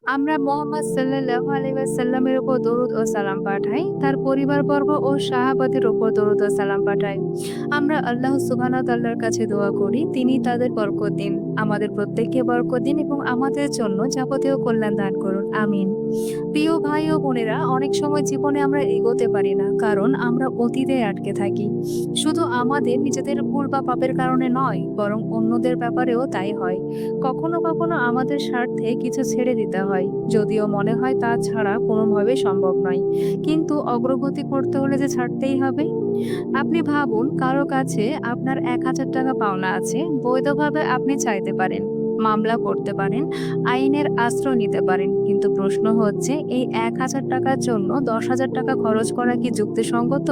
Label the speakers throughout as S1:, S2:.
S1: আমরা মুহাম্মদ সাল্লাল্লাহু আলাইহি ওয়াসাল্লামের উপর দরুদ ও সালাম পাঠাই। তার পরিবারবর্গ ও সাহাবাদের উপর দরুদ ও সালাম পাঠাই। আমরা আল্লাহ সুবহানাহু ওয়া তাআলার কাছে দোয়া করি, তিনি তাদের বরকত দিন, আমাদের প্রত্যেককে বরকত দিন এবং আমাদের জন্য যাবতীয় কল্যাণ দান করুন। আমিন। প্রিয় ভাই ও বোনেরা, অনেক সময় জীবনে আমরা এগোতে পারি না, কারণ আমরা অতীতে আটকে থাকি। শুধু আমাদের নিজেদের ভুল বা পাপের কারণে নয়, বরং অন্যদের ব্যাপারেও তাই হয়। কখনো কখনো আমাদের স্বার্থে কিছু ছেড়ে দিতে হয়, যদিও মনে হয় তা ছাড়া কোনোভাবে সম্ভব নয়। কিন্তু অগ্রগতি করতে হলে যে ছাড়তেই হবে। আপনি ভাবুন, কারো কাছে আপনার ১,০০০ টাকা পাওনা আছে। বৈধভাবে আপনি চাইতে পারেন, মামলা করতে পারেন, আইনের আশ্রয় নিতে পারেন। কিন্তু প্রশ্ন হচ্ছে, এই ১,০০০ টাকার জন্য ১০,০০০ টাকা খরচ করা কি যুক্তিসঙ্গত?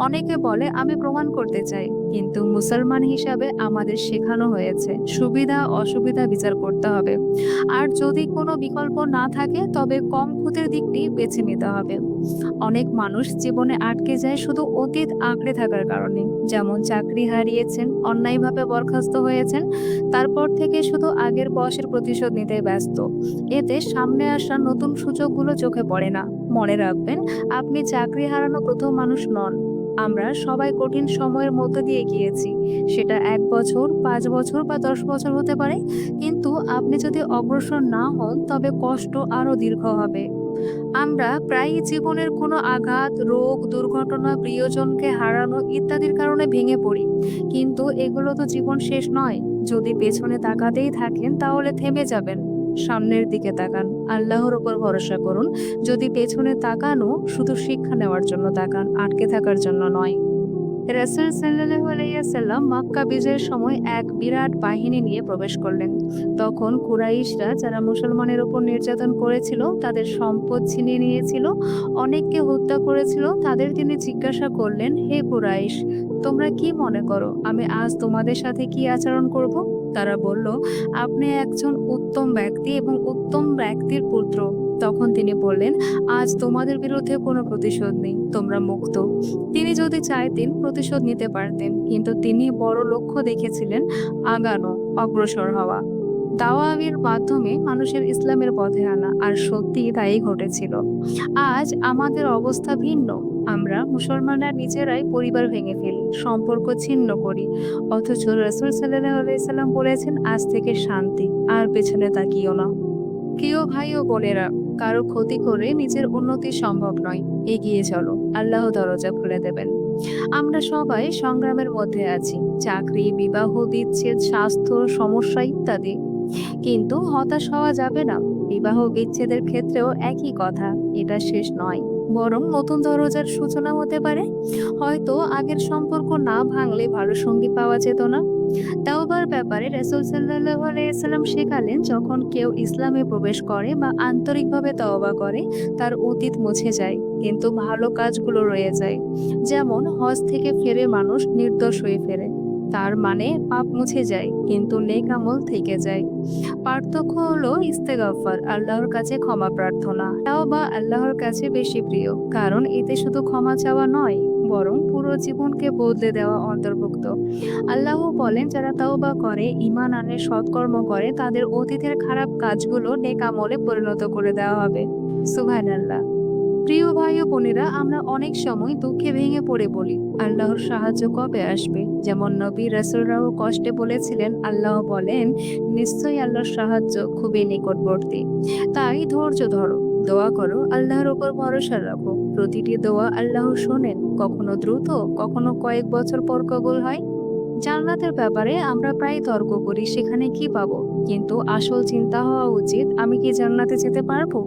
S1: অনেকে বলে, আমি প্রমাণ করতে চাই। কিন্তু মুসলমান হিসাবে আমাদের শেখানো হয়েছে সুবিধা অসুবিধা বিচার করতে হবে। আর যদি কোনো বিকল্প না থাকে, তবে কম ক্ষতির দিকটি বেছে নিতে হবে। অনেক মানুষ জীবনে আটকে যায় শুধু অতীত আঁকড়ে থাকার কারণে। যেমন চাকরি হারিয়েছেন, অন্যায়ভাবে বরখাস্ত হয়েছেন, তারপর থেকে শুধু আগের বয়সের প্রতিশোধ নিতে ব্যস্ত। এতে সামনে আসা নতুন সুযোগগুলো চোখে পড়ে না। মনে রাখবেন, আপনি চাকরি হারানো প্রথম মানুষ নন। আমরা সবাই কঠিন সময়ের মধ্য দিয়ে গিয়েছি। সেটা ১ বছর, ৫ বছর বা ১০ বছর হতে পারে। কিন্তু আপনি যদি অগ্রসর না হন, তবে কষ্ট আরো দীর্ঘ হবে। আমরা প্রায়ই জীবনের কোনো আঘাত, রোগ, দুর্ঘটনা, প্রিয়জনকে হারানো ইত্যাদির কারণে ভেঙে পড়ি। কিন্তু এগুলো তো জীবন শেষ নয়। যদি পেছনে তাকাতেই থাকেন, তাহলে থেমে যাবেন। সামনের দিকে তাকান, আল্লাহর উপর ভরসা করুন। যদি পেছনে তাকানো, শুধু শিক্ষা নেওয়ার জন্য তাকান, আটকে থাকার জন্য নয়। রাসূল সাল্লাল্লাহু আলাইহি ওয়াসাল্লাম মক্কা বিজয়ের সময় এক বিরাট বাহিনী নিয়ে প্রবেশ করলেন। তখন কুরাইশরা, যারা মুসলমানের উপর নির্যাতন করেছিল, তাদের সম্পদ ছিনিয়ে নিয়েছিল, অনেককে হত্যা করেছিল, তাদের তিনি জিজ্ঞাসা করলেন, হে কুরাইশ, তোমরা কি মনে করো আমি আজ তোমাদের সাথে কি আচরণ করব? তারা বলল, আপনি একজন উত্তম ব্যক্তি এবং উত্তম ব্যক্তির পুত্র। তখন তিনি বললেন, আজ তোমাদের বিরুদ্ধে কোনো প্রতিশোধ নেই, তোমরা মুক্ত। তিনি যদি চাইতেন প্রতিশোধ নিতে পারতেন, কিন্তু তিনি বড় লক্ষ্য দেখেছিলেন, আগানো, অগ্রসর হওয়া, দাওয়াতের মাধ্যমে মানুষের ইসলামের পথে আনা। আর সত্যি তাই ঘটেছিল। আজ আমাদের অবস্থা ভিন্ন। আমরা মুসলমানরা নিজেরাই পরিবার ভেঙে ফেলি, সম্পর্ক ছিন্ন করি। অথচ রাসূল সাল্লাল্লাহু আলাইহি সাল্লাম বলেছেন, আজ থেকে শান্তি, আর পেছনে তাকিও না। প্রিয় ভাই ও বোনেরা, কারো ক্ষতি করে নিজের উন্নতি সম্ভব নয়। এগিয়ে চলো, আল্লাহ দরজা খুলে দেবেন। আমরা সবাই সংগ্রামের মধ্যে আছি, চাকরি, বিবাহ বিচ্ছেদ, স্বাস্থ্য সমস্যা ইত্যাদি। কিন্তু হতাশ হওয়া যাবে না। বিবাহ বিচ্ছেদের ক্ষেত্রেও একই কথা, এটা শেষ নয়, বরং নতুন দরজার সূচনা হতে পারে। হয়তো আগের সম্পর্ক না ভাঙলে ভালো সঙ্গী পাওয়া যেত না। তাওবার ব্যাপারে রাসূল সাল্লাল্লাহু আলাইহি ওয়াসাল্লাম শেখালেন, যখন কেউ ইসলামে প্রবেশ করে বা আন্তরিকভাবে তওবা করে, তার অতীত মুছে যায়, কিন্তু ভালো কাজগুলো রয়ে যায়। যেমন হজ থেকে ফেরে মানুষ নির্দোষ হয়ে ফেরে, তার মানে পাপ মুছে যায়, কিন্তু নেক আমল থেকে যায়। পার্থক্য হলো ইস্তেগফার, আল্লাহর কাছে ক্ষমা প্রার্থনা। তাওবা আল্লাহর কাছে বেশি প্রিয়, কারণ এতে শুধু ক্ষমা চাওয়া নয়, বরং পুরো জীবনকে বদলে দেওয়া অন্তর্ভুক্ত। আল্লাহ বলেন, যারা তাওবা করে, ঈমান আনে, সৎকর্ম করে, তাদের অতীতের খারাপ কাজগুলো নেক আমলে পরিণত করে দেওয়া হবে। সুবহানাল্লাহ। প্রিয় ভাই ও বোনেরা, আমরা অনেক সময় দুঃখে ভেঙে পড়ে বলি, আল্লাহর সাহায্য কবে আসবে? যেমন নবী রাসূলরাও কষ্টে বলেছিলেন, আল্লাহ বলেন, নিশ্চয়ই আল্লাহর সাহায্য খুবই নিকটবর্তী। তাই ধৈর্য ধরো, দোয়া করো, আল্লাহর উপর ভরসা রাখো। প্রতিটি দোয়া আল্লাহ শোনেন, কখনো দ্রুত, কখনো কয়েক বছর পর কবুল হয়। জান্নাতের ব্যাপারে আমরা প্রায় তর্ক করি, সেখানে কি পাবো? কিন্তু আসল চিন্তা হওয়া উচিত, আমি কি জান্নাতে যেতে পারবো?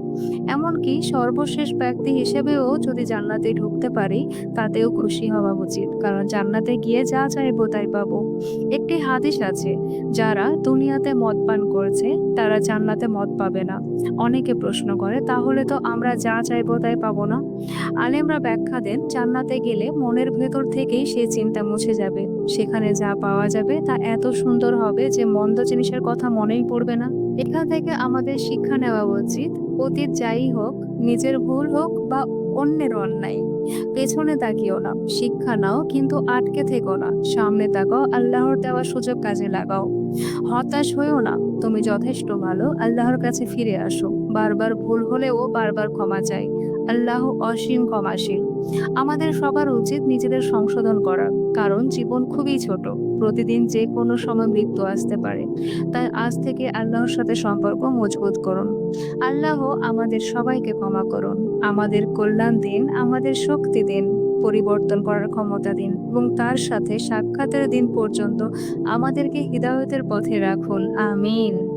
S1: এমনকি সর্বশেষ ব্যক্তি হিসেবেও যদি জান্নাতে ঢুকতে পারি, তাতেও খুশি হওয়া উচিত, কারণ জান্নাতে গিয়ে যা চাইবো তাই পাবো। একটি হাদিস আছে, যারা দুনিয়াতে মদ পান করছে, তারা জান্নাতে মদ পাবে না। অনেকে প্রশ্ন করে, তাহলে তো আমরা যা চাইবো তাই পাবো না? আলেমরা ব্যাখ্যা দেন, জান্নাতে গেলে মনের ভেতর থেকেই সেই চিন্তা মুছে যাবে। সেখানে যা পাওয়া যাবে তা এত সুন্দর হবে যে মন্দ জিনিসের কথা মনেই পড়বে না। এখান থেকে আমাদের শিক্ষা নেওয়া উচিত, অতীত যাই হোক, নিজের ভুল হোক বা অন্যের অন্যায়, পেছনে তাকিও না, শিক্ষা নাও, কিন্তু আটকে থেকো না, সামনে তাকাও, আল্লাহর দেওয়া সুযোগ কাজে লাগাও। হতাশ হইও না, তুমি যথেষ্ট ভালো, আল্লাহর কাছে ফিরে আসো। বারবার ভুল হলেও বারবার ক্ষমা চাই। আল্লাহ অসীম ক্ষমাশীল। আমাদের সবার উচিত নিজেদের সংশোধন করা, কারণ জীবন খুবই ছোট। প্রতিদিন যে কোনো সময় মৃত্যু আসতে পারে। তাই আজ থেকে আল্লাহর সাথে সম্পর্ক মজবুত করুন। আল্লাহ আমাদের সবাইকে ক্ষমা করুন, আমাদের কল্যাণ দিন, আমাদের শক্তি দিন, পরিবর্তন করার ক্ষমতা দিন এবং তার সাথে সাক্ষাতের দিন পর্যন্ত আমাদেরকে হিদায়তের পথে রাখুন। আমিন।